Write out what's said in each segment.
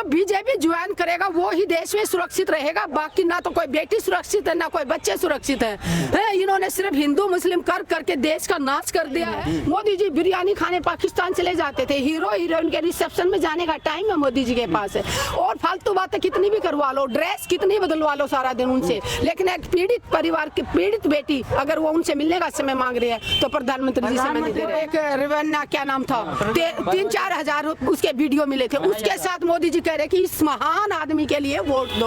जो BJP join करेगा वो ही देश में सुरक्षित रहेगा, बाकी ना तो कोई बेटी सुरक्षित है ना कोई बच्चे सुरक्षित है। इन्होंने सिर्फ हिंदू मुस्लिम कर करके देश का नाश कर दिया है। मोदी जी बिरयानी खाने पाकिस्तान चले जाते थे, हीरो हीरोइन के रिसेप्शन में जाने का टाइम है मोदी जी के पास है। और फालतू बातें कितनी भी करवा लो, ड्रेस कितनी बदलवा लो सारा दिन उनसे, लेकिन एक पीड़ित परिवार की पीड़ित बेटी अगर वो उनसे मिलने का समय मांग रही है तो प्रधानमंत्री जी से नहीं दे रहे। एक रेवन्ना क्या नाम था, 3-4 हजार उसके वीडियो मिले थे, उसके साथ मोदी जी कह रहे कि इस महान आदमी के लिए वोट दो,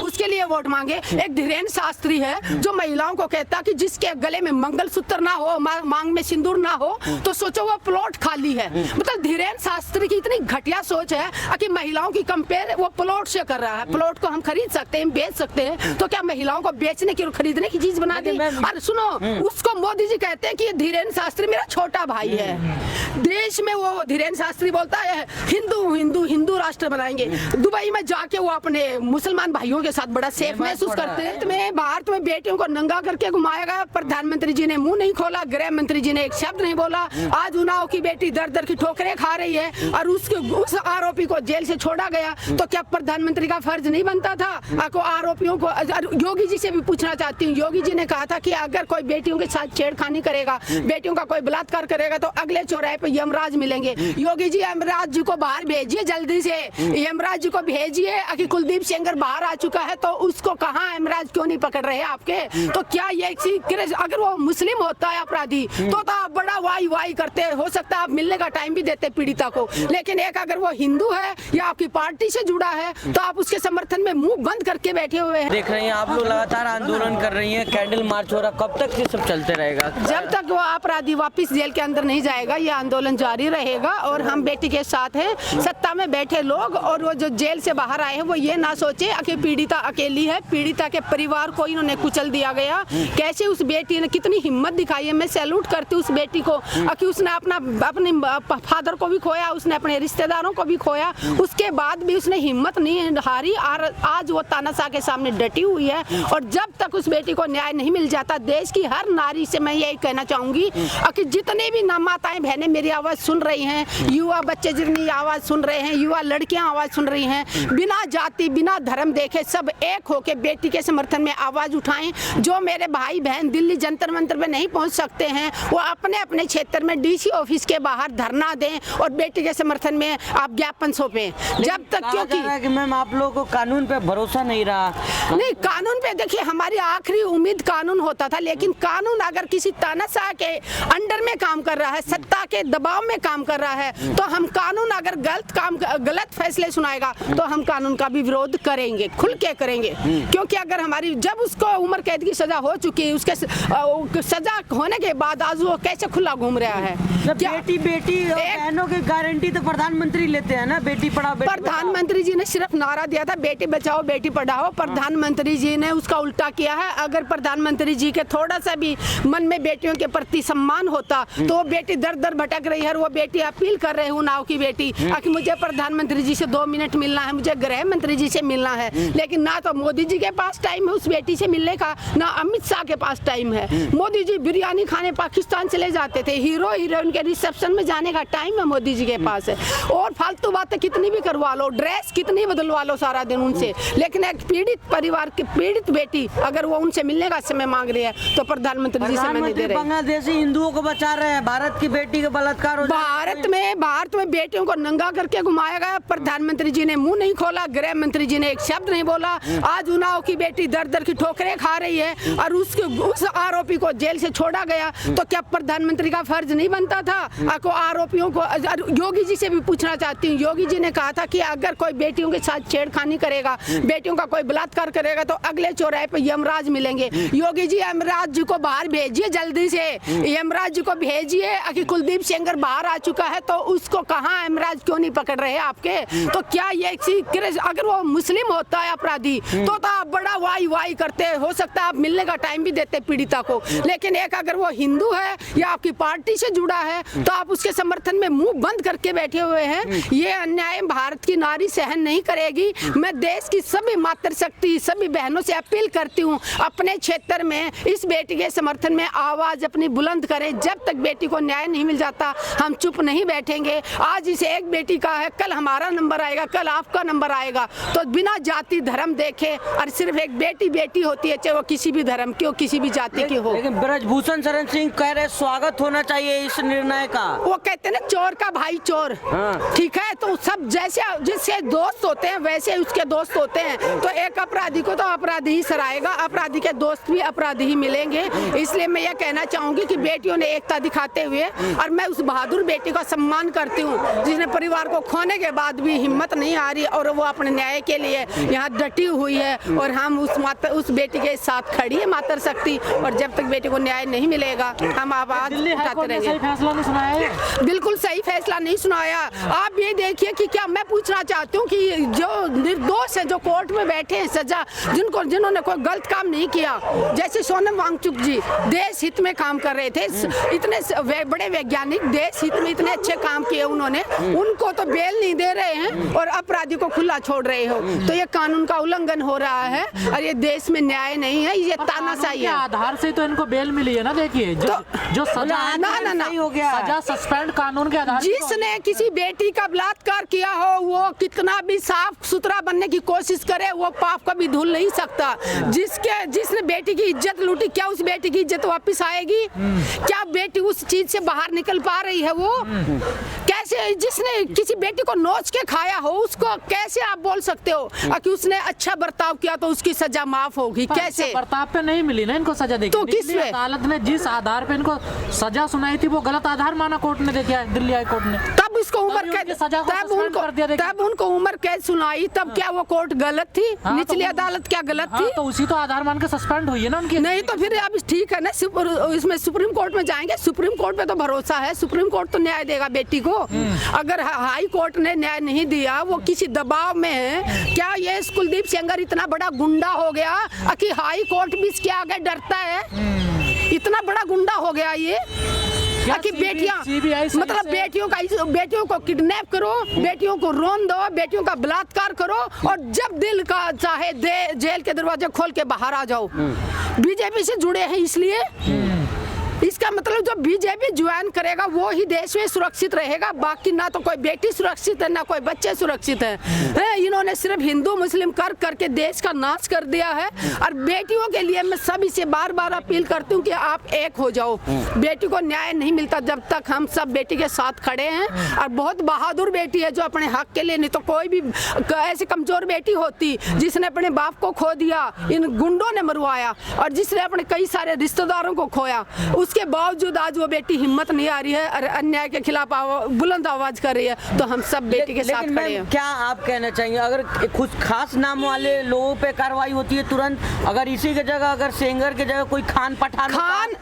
उसके लिए वोट मांगे। एक धीरेन्द्र शास्त्री है जो महिलाओं को कहता कि जिसके गले में मंगलसूत्र ना हो, मांग में सिंदूर ना हो, तो सोचो वो प्लॉट खाली है। मतलब धीरेन्द्र शास्त्री की इतनी घटिया सोच है कि महिलाओं की कंपेयर वो प्लॉट से कर रहा है। प्लॉट को हम खरीद सकते हैं, बेच सकते हैं, तो क्या महिलाओं को बेचने की और खरीदने की चीज बना दी? और सुनो, उसको मोदी जी कहते हैं कि धीरेन्द्र शास्त्री मेरा छोटा भाई है। देश में वो धीरेन्द्र शास्त्री बोलता है हिंदू हिंदू हिंदू राष्ट्र बनाएंगे। दुबई में जाके वो अपने मुसलमान भाइयों के साथ बड़ा सेफ महसूस करते हैं। में भारत में बेटियों को नंगा करके घुमाया गया, प्रधानमंत्री जी ने मुंह नहीं खोला, गृह मंत्री जी ने एक शब्द नहीं बोला। आज उन्नाव की बेटी दर दर की ठोकरें खा रही है और उस आरोपी को जेल से छोड़ा गया, तो क्या प्रधानमंत्री का फर्ज नहीं बनता था आपको आरोपियों को? योगी जी से भी पूछना चाहती हूँ, योगी जी ने कहा था कि अगर कोई बेटियों के साथ छेड़खानी करेगा, बेटियों का कोई बलात्कार करेगा तो अगले चौराहे पे यमराज मिलेंगे। योगी जी यमराज जी को बाहर भेजिए, जल्दी से यमराज जी को भेजिए। कि कुलदीप सेंगर बाहर आ चुका है तो उसको कहाँ यमराज क्यों नहीं पकड़ रहे आपके? तो क्या ये अगर वो मुस्लिम होता है अपराधी तो आप बड़ा वाई वाई करते, हो सकता है आप मिलने का टाइम भी देते पीड़िता को, लेकिन एक अगर वो हिंदू है या आपकी पार्टी से जुड़ा है तो आप उसके समर्थन में मुंह बंद करके बैठे हुए हैं। देख रहे हैं आप लोग लगातार आंदोलन कर रही हैं, कैंडल मार्च हो रहा, कब तक ये सब चलते रहेगा? जब तक वो अपराधी वापस जेल के अंदर नहीं जाएगा ये आंदोलन जारी रहेगा। और हम बेटी के साथ हैं, सत्ता में बैठे लोग और वो जो जेल से बाहर आए हैं वो ये ना सोचे कि पीड़िता अकेली है, पीड़िता के परिवार को इन्होंने कुचल दिया गया। कैसे उस बेटी ने कितनी हिम्मत दिखाई है, मैं सैल्यूट करती हूँ उस बेटी को कि उसने अपने फादर को भी खोया, उसने अपने रिश्तेदारों को भी खोया, उसके बाद भी उसने हिम्मत नहीं हारी और आज वो तानाशाह के सामने डटी हुई है। और जब तक उस बेटी को न्याय नहीं मिल जाता, देश की हर नारी से मैं यही कहना चाहूंगी कि जितने भी माताएं बहनें मेरी आवाज सुन रही हैं, युवा बच्चे जितनी आवाज सुन रहे हैं, युवा लड़कियां आवाज सुन रही हैं, बिना जाति बिना धर्म देखे सब एक होके बेटी के समर्थन में आवाज उठाएं। जो मेरे भाई बहन दिल्ली जंतर मंतर पे नहीं पहुंच सकते हैं वो अपने अपने क्षेत्र में डीसी ऑफिस के बाहर धरना दें और बेटी के समर्थन में आप ज्ञापन सौंपें। जब तक क्योंकि मैम आप लोगों को कानून पे भरोसा नहीं रहा। नहीं, कानून पे देखिए हमारी आखिरी उम्मीद कानून होता था, लेकिन कानून अगर किसी तानाशाह के अंडर में काम कर रहा है, सत्ता के दबाव में काम कर रहा है, तो हम कानून अगर गलत फैसले सुनाएगा तो हम कानून का भी विरोध करेंगे, खुल के करेंगे। क्योंकि अगर हमारी जब उसको उम्र कैद की सजा हो चुकी है, उसके सजा होने के बाद आज वो कैसे खुला घूम रहा है? बेटी बहनों की गारंटी तो प्रधानमंत्री लेते हैं ना, बेटी पढ़ाओ। प्रधानमंत्री जी ने सिर्फ नारा दिया था बेटी बचाओ बेटी पढ़ाओ, प्रधानमंत्री जी ने उसका उल्टा किया है। अगर प्रधानमंत्री जी के थोड़ा सा भी मन में बेटियों के प्रति सम्मान होता तो वो बेटी दर दर भटक रही है। वो बेटी अपील कर रहे हैं उन्नाव की बेटी कि मुझे प्रधानमंत्री जी से 2 मिनट मिलना है, मुझे गृह मंत्री जी से मिलना है, लेकिन ना तो मोदी जी के पास टाइम है उस बेटी से मिलने का, ना अमित शाह के पास टाइम है। मोदी जी बिरयानी खाने पाकिस्तान चले जाते थे, हीरो हीरोइन के रिसेप्शन में जाने का टाइम है मोदी जी के पास है। और फालतू बातें कितनी भी करवा लो, ड्रेस कितनी बदलवा लो सारा दिन उनसे, लेकिन एक पीड़ित परिवार की पीड़ित बेटी अगर वो उनसे मिलने का समय मांग रही है तो प्रधानमंत्री जी समय नहीं दे रहे। बांग्लादेशी हिंदुओं को बचा रहे हैं, भारत की बेटी का बलात्कार हो भारत में बेटियों को नंगा करके घुमाया गया, प्रधानमंत्री जी ने मुंह नहीं खोला, गृह मंत्री जी ने एक शब्द नहीं बोला। आज उन्नाव की बेटी दर दर की ठोकरें खा रही है और उस आरोपी को जेल से छोड़ा गया, तो क्या प्रधानमंत्री का फर्ज नहीं बनता था आपको आरोपियों को? योगी जी से भी पूछना चाहती हूँ, योगी जी ने कहा था कि अगर कोई बेटियों के साथ छेड़खानी करेगा, बेटियों का कोई बलात्कार करेगा तो अगले चौराहे पे यमराज मिलेंगे। योगी जी यमराज जी को बाहर भेजिए, जल्दी से यमराज जी को भेजिए। कि कुलदीप सेंगर बाहर आ चुका है तो उसको कहाँ यमराज क्यों नहीं पकड़ रहे आपके? तो क्या ये अगर वो मुस्लिम होता है अपराधी तो आप बड़ा वाई वाई करते, हो सकता है आप मिलने का टाइम भी देते पीड़िता को, लेकिन एक अगर वो हिंदू है या आपकी पार्टी से जुड़ा है तो आप उसके समर्थन में मुंह बंद करके बैठे हुए हैं। ये अन्याय भारत की नारी सहन नहीं करेगी। मैं देश की सभी मातृशक्ति सभी बहनों से अपील करती हूँ अपने क्षेत्र में इस बेटी के समर्थन में आवाज अपनी बुलंद करें। जब तक बेटी को न्याय नहीं मिल जाता हम चुप नहीं बैठेंगे। आज इसे एक बेटी का है, कल हमारा नंबर आएगा। आएगा, कल आपका नंबर आएगा। तो बिना जाति धर्म देखे, और सिर्फ एक बेटी बेटी होती है, चाहे वो किसी भी धर्म की हो, किसी भी जाति की हो। लेकिन ब्रजभूषण शरण सिंह कह रहे स्वागत होना चाहिए इस निर्णय का। वो कहते हैं ना, चोर का भाई चोर। हाँ। ठीक है, तो सब जैसे जिससे दोस्त होते हैं वैसे उसके दोस्त होते हैं। तो एक अपराधी को तो अपराधी ही सराएगा, अपराधी के दोस्त भी अपराधी ही मिलेंगे। इसलिए मैं ये कहना चाहूंगी कि बेटियों ने एकता दिखाते हुए, और मैं उस बहादुर बेटी का सम्मान करती हूँ जिसने परिवार को खोने के बाद भी हिम्मत नहीं हारी और वो अपने न्याय के लिए यहाँ डटी हुई है। और हम उस बेटी के साथ खड़ी है मातृ शक्ति, और जब तक बेटी को न्याय नहीं मिलेगा हम आवाज उठाते रहेंगे। सही फैसला नहीं सुनाया है? बिल्कुल सही फैसला नहीं सुनाया। आप ये देखिए कि क्या मैं पूछना चाहती हूँ कि जो निर्दोष है, जो कोर्ट में बैठे हैं सजा, जिन्होंने कोई गलत काम नहीं किया, जैसे सोनम वांगचुक जी देश हित में काम कर रहे थे, इतने बड़े वैज्ञानिक देश हित में इतने अच्छे काम किए उन्होंने, उनको तो बेल नहीं दे रहे हैं और अपराधी को खुला छोड़ रहे हो। तो ये कानून का उल्लंघन हो रहा है और ये देश में न्याय नहीं है, ये तानाशाही है। आधार से तो इनको बेल मिली है ना। देखिए जो सजा है ना हो गया, सजा सस्पेंड कानून के आधार। जिसने किसी बेटी का बलात्कार किया हो, वो कितना भी साफ सुथरा बनने की कोशिश करे, वो पाप कभी धुल नहीं सकता। जिसने बेटी की इज्जत लूटी, क्या उस बेटी की इज्जत वापस आएगी? क्या बेटी उस चीज से बाहर निकल पा रही है? वो कैसे, जिसने किसी बेटी को नोच के खाया हो, उसको कैसे आप बोल सकते हो कि उसने अच्छा बर्ताव किया तो उसकी सजा माफ होगी? कैसे? बर्ताव पे नहीं मिली ना इनको सजा। देखिए तो किस पे? अदालत ने जिस आधार पे इनको सजा सुनाई थी वो गलत आधार माना कोर्ट ने। देखिए दिल्ली हाई कोर्ट ने तब उसको उम्र कैद, तब उनको उम्र कैद सुनाई। तब क्या वो कोर्ट गलत थी? निचली अदालत क्या गलत थी? तो उसी तो आधार मान के सस्पेंड हुई है ना उनकी। नहीं तो फिर अब ठीक है ना, इसमें सुप्रीम कोर्ट में जाएंगे। सुप्रीम कोर्ट पे तो भरोसा है, सुप्रीम कोर्ट तो न्याय देगा बेटी को। अगर हाई कोर्ट ने न्याय नहीं दिया, वो किसी दबाव में है। क्या ये कुलदीप सेंगर इतना बड़ा गुंडा हो गया कि हाई कोर्ट भी इसके आगे डरता है? इतना बड़ा गुंडा हो गया ये कि बेटियां, मतलब बेटियों को किडनैप करो, बेटियों को रोन दो, बेटियों का बलात्कार करो, और जब दिल का चाहे जेल के दरवाजे खोल के बाहर आ जाओ। बीजेपी से जुड़े हैं इसलिए। इसका मतलब जो बीजेपी ज्वाइन करेगा वो ही देश में सुरक्षित रहेगा, बाकी ना तो कोई बेटी सुरक्षित है ना कोई बच्चे सुरक्षित है। इन्होंने सिर्फ हिंदू मुस्लिम कर करके देश का नाश कर दिया है। और बेटियों के लिए मैं सभी से बार बार अपील करती हूँ कि आप एक हो जाओ। बेटी को न्याय नहीं मिलता जब तक हम सब बेटी के साथ खड़े हैं। और बहुत बहादुर बेटी है जो अपने हक के लिए, नहीं तो कोई भी ऐसी कमजोर बेटी होती जिसने अपने बाप को खो दिया, इन गुंडों ने मरवाया, और जिसने अपने कई सारे रिश्तेदारों को खोया, उसके बावजूद आज वो बेटी हिम्मत नहीं आ रही है और अन्याय के खिलाफ बुलंद आवाज कर रही है। तो हम सब बेटी के साथ खड़े हैं। क्या आप कहना चाहेंगे, अगर कुछ खास नाम वाले लोगों पे कार्रवाई होती है तुरंत, अगर इसी की जगह अगर सेंगर की जगह कोई खान पठान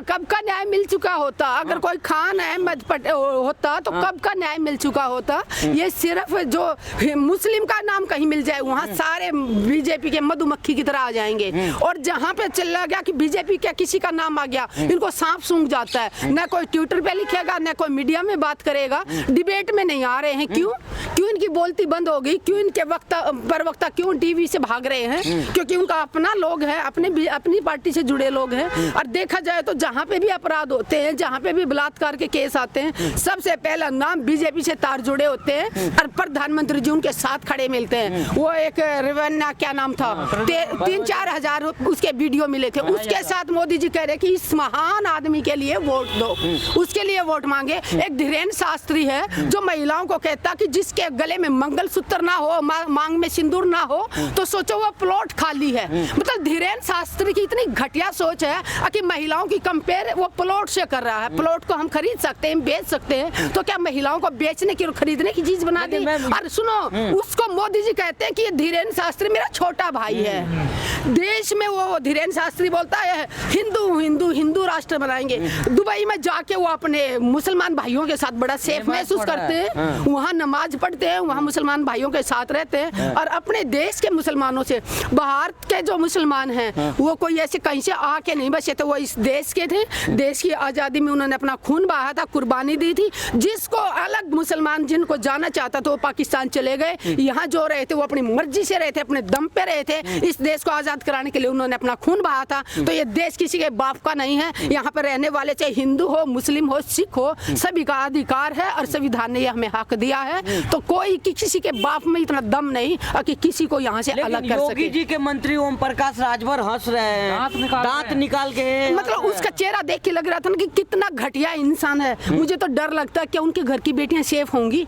कब का न्याय मिल चुका होता? अगर कोई खान अहमद होता तो कब का न्याय मिल चुका होता? ये सिर्फ जो मुस्लिम का नाम कहीं मिल जाए वहाँ सारे बीजेपी के मधुमक्खी की तरह आ जाएंगे। और जहाँ पे चला गया कि बीजेपी का किसी का नाम आ गया, इनको सांप सूंघ जाता है। न कोई ट्विटर पे लिखेगा, न कोई मीडिया में बात करेगा, डिबेट में नहीं आ रहे हैं। क्यों इनकी बोलती बंद हो गई? क्यों इनके प्रवक्ता क्यों टीवी से भाग रहे हैं? क्योंकि उनका अपना लोग है, अपनी पार्टी से जुड़े लोग हैं। और देखा जाए तो जहाँ पे भी अपराध होते हैं, जहाँ पे भी बलात्कार के केस आते हैं, सबसे पहला नाम बीजेपी से तार जुड़े होते हैं और प्रधानमंत्री जी उनके साथ खड़े मिलते हैं। वो एक रेवन्ना क्या नाम था, 3-4 हजार उसके वीडियो मिले थे, उसके साथ मोदी जी कह रहे कि इस महान आदमी के लिए वोट दो, उसके लिए वोट मांगे। एक धीरेन्द्र शास्त्री है जो महिलाओं को कहता कि जिसके गले में मंगलसूत्र ना हो, मांग में सिंदूर ना हो, तो सोचो वो प्लॉट खाली है। मतलब धीरेन्द्र शास्त्री की इतनी घटिया सोच है कि महिलाओं की कंपेयर वो प्लॉट से कर रहा है। प्लॉट को हम खरीद सकते हैं, बेच सकते हैं, तो क्या महिलाओं को बेचने की और खरीदने की चीज बना दी? और सुनो, उसको मोदी जी कहते हैं कि ये धीरेन्द्र शास्त्री मेरा छोटा भाई है। देश में वो धीरेन्द्र शास्त्री बोलता है हिंदू राष्ट्र बनाएंगे। दुबई में जाके वो अपने मुसलमान भाइयों के साथ बड़ा सेफ महसूस करते हैं, वहाँ नमाज पढ़ते हैं, वहाँ मुसलमान भाइयों के साथ रहते हैं। और अपने देश के मुसलमानों से, बाहर के जो मुसलमान हैं वो कोई ऐसे कहीं से आके नहीं बचे थे, वो इस देश के थे। देश की आज़ादी में उन्होंने अपना खून बहाया था, कुर्बानी दी थी। जिसको अलग मुसलमान जिनको जाना चाहता था वो पाकिस्तान चले गए। यहाँ जो रहे थे वो अपनी मर्जी से रहे थे, अपने दम पे रहे थे, इस देश को आज़ाद आज़ाद कराने के लिए उन्होंने अपना खून बहाया था। तो ये देश किसी के बाप का नहीं है। यहाँ पर रहने वाले चाहे हिंदू हो, मुस्लिम हो, सिख हो, सभी का अधिकार है और संविधान ने हमें हक दिया है। तो कोई किसी के बाप में इतना दम नहीं कि किसी को यहाँ से अलग कर सके। योगी जी के मंत्री ओम प्रकाश राजभर हंस रहे हैं, दांत निकाल के, मतलब उसका चेहरा देख के लग रहा था ना कि कितना घटिया इंसान है। मुझे तो डर लगता है कि उनके घर की बेटियां सेफ होंगी।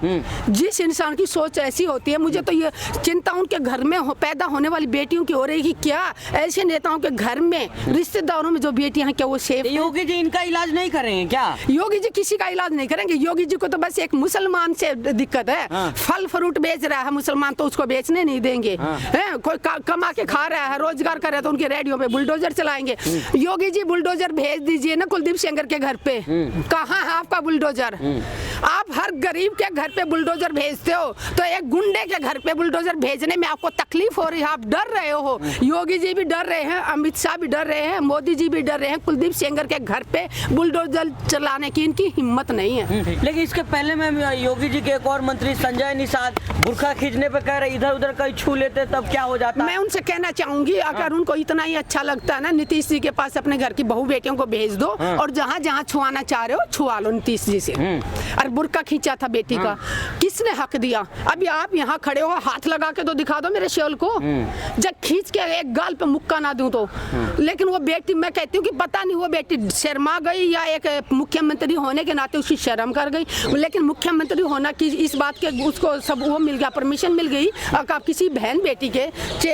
जिस इंसान की सोच ऐसी होती है, मुझे तो ये चिंता उनके घर में पैदा होने वाली बेटियों की हो रही है कि क्या ऐसे नेताओं के घर में, रिश्तेदारों में जो बेटियां हैं, क्या वो सेफ? योगी जी इनका इलाज नहीं करेंगे क्या? योगी जी किसी का इलाज नहीं करेंगे। योगी जी को तो बस एक मुसलमान से दिक्कत है। फल फ्रूट बेच रहा है मुसलमान, तो उसको बेचने नहीं देंगे। कोई कमा के खा रहा है, रोजगार कर रहा है, तो उनके रेडियो पे बुलडोजर चलाएंगे। योगी जी बुलडोजर भेज दीजिए ना कुलदीप सेंगर के घर पे। कहाँ है आपका बुलडोजर? आप हर गरीब के घर पे बुलडोजर भेजते हो, तो एक गुंडे के घर पे बुलडोजर भेजने में आपको तकलीफ हो रही है, आप डर रहे हो। योगी जी भी डर रहे हैं, अमित शाह भी डर रहे हैं, मोदी जी भी डर रहे हैं। कुलदीप सेंगर के घर पे बुलडोजर चलाने की इनकी हिम्मत नहीं है। लेकिन इसके पहले में योगी जी के एक और मंत्री संजय निषाद बुर्खा खींचने पे कह रहे इधर उधर कहीं छू लेते तब क्या हो जाता? मैं उनसे कहना चाहूंगी, अगर उनको इतना ही अच्छा लगता है ना, नीतीश जी के पास अपने घर की बहू बेटियों को भेज दो और जहाँ जहाँ छुआना चाह रहे हो छुआ लो नीतीश जी से। और बुर्का खींचा था बेटी का, किसने हक दिया? अभी आप यहाँ खड़े हो, हाथ लगा के तो दिखा दो मेरे शेल को, जब खींच के एक गाल पे मुक्का ना दूं तो। लेकिन वो बेटी, मैं कहती हूँ कि पता नहीं वो बेटी शर्मा गई या एक मुख्यमंत्री होने के नाते उसकी शर्म कर गई। लेकिन मुख्यमंत्री होना की इस बात के उसको सब वो मिल गया, परमिशन मिल गई। अगर आप किसी बहन बेटी के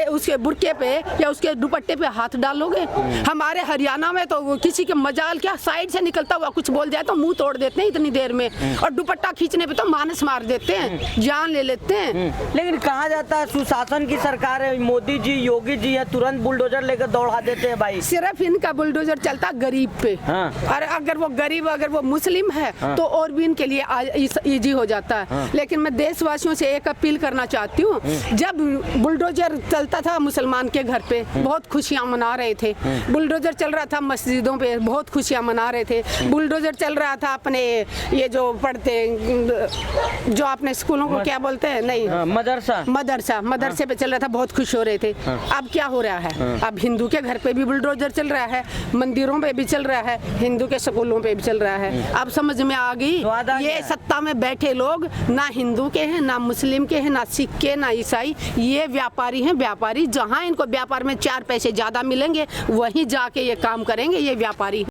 उसके बुरके पे या उसके दुपट्टे पे हाथ डालोगे? हमारे हरियाणा में तो किसी के मजाल क्या, साइड से निकलता हुआ कुछ बोल जाए तो मुंह तोड़ देते हैं इतनी देर में, और दुपट्टा खींचने पे तो मानस मार देते हैं, जान ले लेते हैं। लेकिन कहा जाता है सुशासन की सरकार है, मोदी जी योगी जी है, तुरंत बुलडोजर लेकर दौड़ा देते हैं भाई। सिर्फ इनका बुलडोजर चलता गरीब पे। और अगर वो गरीब, अगर वो मुस्लिम है तो और भी इनके लिए इजी हो जाता है। लेकिन मैं देशवासियों से एक अपील करना चाहती हूँ, जब बुलडोजर चलता था मुसलमान के घर पे बहुत खुशियाँ मना रहे थे, बुलडोजर चल रहा था मस्जिदों पे बहुत खुशियाँ मना रहे थे, बुलडोजर चल रहा था अपने ये जो पढ़ते जो अपने स्कूलों को क्या बोलते हैं, नहीं मदरसे पे चल रहा था, बहुत खुश हो रहे थे। अब क्या हो रहा है? अब हिंदू के घर पे भी बुलडोजर चल रहा है, मंदिरों पे भी चल रहा है, हिंदू के स्कूलों पे भी चल रहा है। अब समझ में आ गई, ये सत्ता में बैठे लोग ना हिंदू के हैं, ना मुस्लिम के हैं, ना सिख के, ना ईसाई, ये व्यापारी हैं। व्यापारी जहाँ इनको व्यापार में 4 पैसे ज्यादा मिलेंगे वहीं जाके ये काम करेंगे, ये व्यापारी।